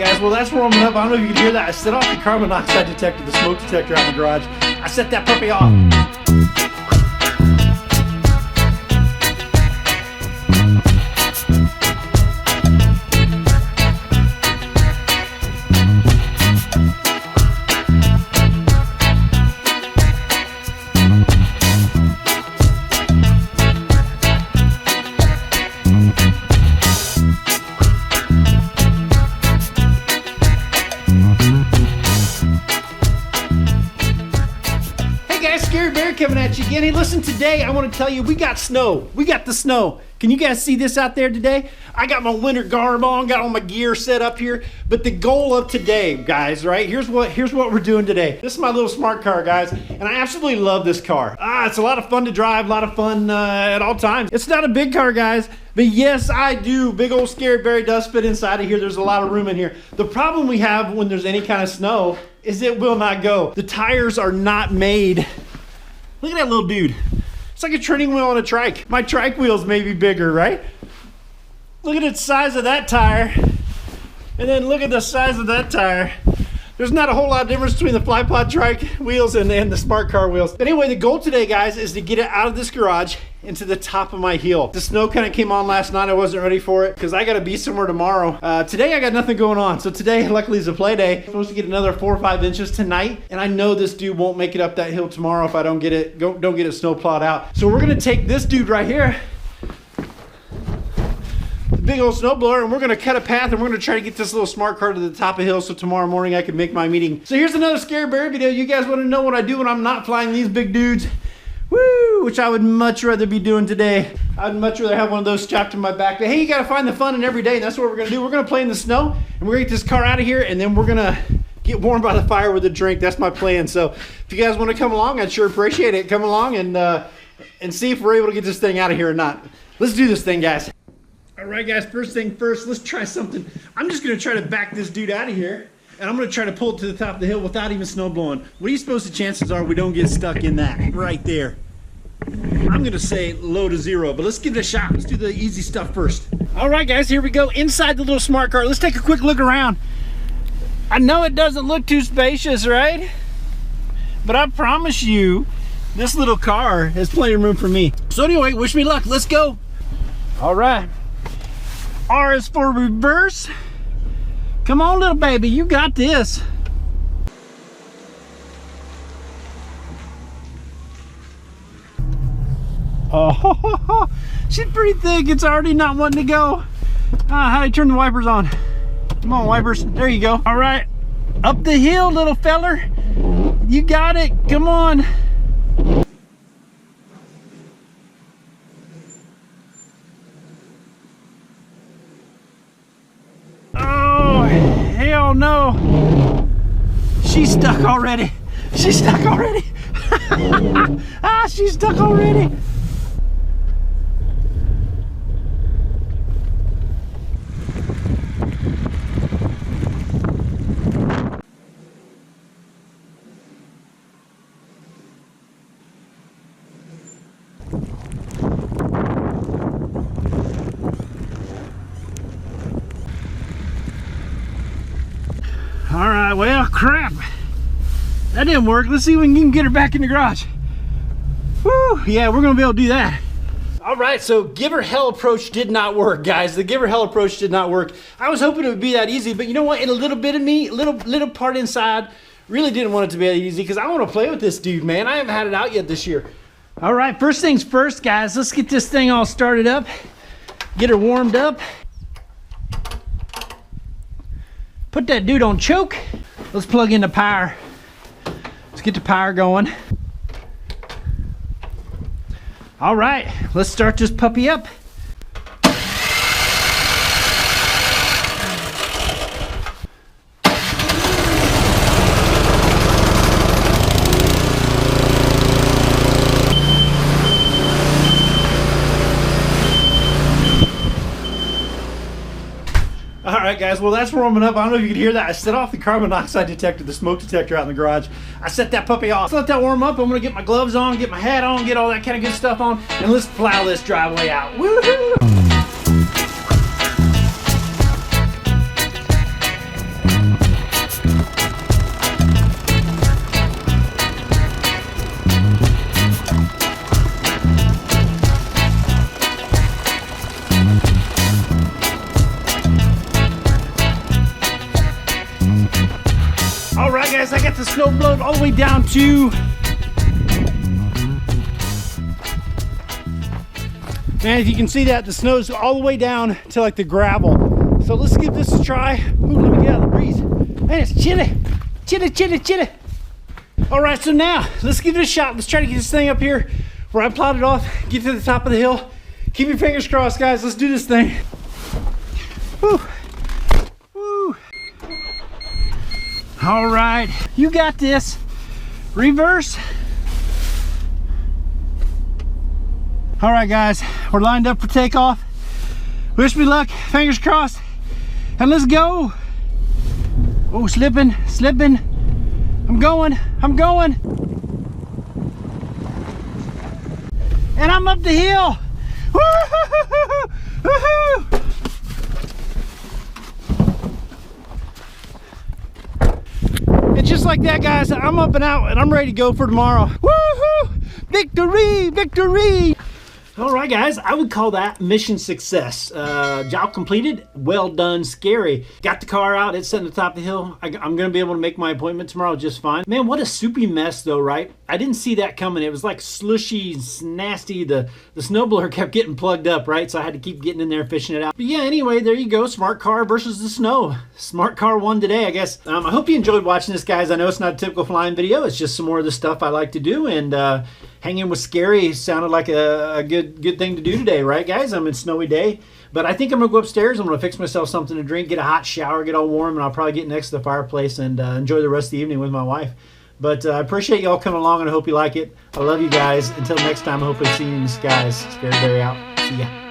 guys, well that's warming up. I don't know if you can hear that. I set off the carbon monoxide detector, the smoke detector out in the garage. I set that puppy off. Coming at you again. Hey, listen, today I want to tell you we got snow. We got the snow. Can you guys see this out there today? I got my winter garb on, got all my gear set up here. But the goal of today, guys, right? Here's what we're doing today. This is my little smart car, guys, and I absolutely love this car. It's a lot of fun to drive, a lot of fun at all times. It's not a big car, guys, but yes, I do. Big old Scary Barry does fit inside of here. There's a lot of room in here. The problem we have when there's any kind of snow is it will not go. The tires are not made. Look at that little dude. It's like a training wheel on a trike. My trike wheels may be bigger, right? Look at the size of that tire. And then look at the size of that tire. There's not a whole lot of difference between the fly pod trike wheels and the smart car wheels. But anyway, the goal today, guys, is to get it out of this garage into the top of my hill. The snow kind of came on last night. I wasn't ready for it because I got to be somewhere tomorrow. Today I got nothing going on. So today, luckily, is a play day. I'm supposed to get another 4 or 5 inches tonight. And I know this dude won't make it up that hill tomorrow if I don't get it snow plowed out. So we're going to take this dude right here, the big old snowblower, and we're going to cut a path and we're going to try to get this little smart car to the top of the hill so tomorrow morning I can make my meeting. So here's another Scary Barry video. You guys want to know what I do when I'm not flying these big dudes? Woo! Which I would much rather be doing today. I'd much rather have one of those strapped to my back. But hey, you got to find the fun in every day, and that's what we're going to do. We're going to play in the snow, and we're going to get this car out of here, and then we're going to get warm by the fire with a drink. That's my plan. So if you guys want to come along, I'd sure appreciate it. Come along and see if we're able to get this thing out of here or not. Let's do this thing, guys. All right, guys, first thing first, let's try something. I'm just going to try to back this dude out of here, and I'm going to try to pull it to the top of the hill without even snow blowing. What do you suppose the chances are we don't get stuck in that right there? I'm going to say low to 0, but let's give it a shot. Let's do the easy stuff first. All right, guys, here we go inside the little smart car. Let's take a quick look around. I know it doesn't look too spacious, right? But I promise you, this little car has plenty of room for me. So anyway, wish me luck. Let's go. All right. R is for reverse. Come on, little baby, you got this. Oh, she's pretty thick. It's already not wanting to go. How do you turn the wipers on? Come on, wipers. There you go. All right, up the hill, little feller. You got it. Come on. Hell no. She's stuck already. She's stuck already. She's stuck already. All right, well, crap. That didn't work. Let's see if we can get her back in the garage. Woo, yeah, we're gonna be able to do that. All right, so give her hell approach did not work, guys. The give her hell approach did not work. I was hoping it would be that easy, but you know what? In a little bit of me, little part inside, really didn't want it to be that easy because I want to play with this dude, man. I haven't had it out yet this year. All right, first things first, guys. Let's get this thing all started up. Get her warmed up. Put that dude on choke. Let's plug in the power. Let's get the power going. All right, let's start this puppy up. All right, guys, well, that's warming up. I don't know if you can hear that. I set off the carbon monoxide detector, the smoke detector out in the garage. I set that puppy off. Let's let that warm up. I'm gonna get my gloves on, get my hat on, get all that kind of good stuff on, and let's plow this driveway out. Woohoo! the snow blowed all the way down to... Man, if you can see that, the snow's all the way down to like the gravel. So let's give this a try. Ooh, let me get out of the breeze. Man, it's chilly. Chilly, chilly, chilly. All right, so now let's give it a shot. Let's try to get this thing up here where I plowed it off, get to the top of the hill. Keep your fingers crossed, guys. Let's do this thing. Woo. Woo. All right, you got this. Reverse. All right, guys, we're lined up for takeoff. Wish me luck, fingers crossed, and let's go. Oh, slipping, slipping. I'm going. And I'm up the hill. Woo-hoo-hoo-hoo-hoo. Woo-hoo. And just like that, guys, I'm up and out and I'm ready to go for tomorrow. Woo-hoo! Victory, victory! All right, guys, I would call that mission success. Job completed, well done, scary. Got the car out, it's sitting at the top of the hill. I'm gonna be able to make my appointment tomorrow just fine. Man, what a soupy mess though, right? I didn't see that coming. It was like slushy, nasty. The snowblower kept getting plugged up, right? So I had to keep getting in there, fishing it out. But yeah, anyway, there you go, smart car versus the snow. Smart car won today, I guess. I hope you enjoyed watching this, guys. I know it's not a typical flying video. It's just some more of the stuff I like to do, and hanging with Scary sounded like a good thing to do today, right, guys? I'm in snowy day, but I think I'm gonna go upstairs. I'm gonna fix myself something to drink, get a hot shower, get all warm, and I'll probably get next to the fireplace and enjoy the rest of the evening with my wife. But I appreciate y'all coming along, and I hope you like it. I love you guys. Until next time, I hope I see you in the skies. Scary Barry out. See ya.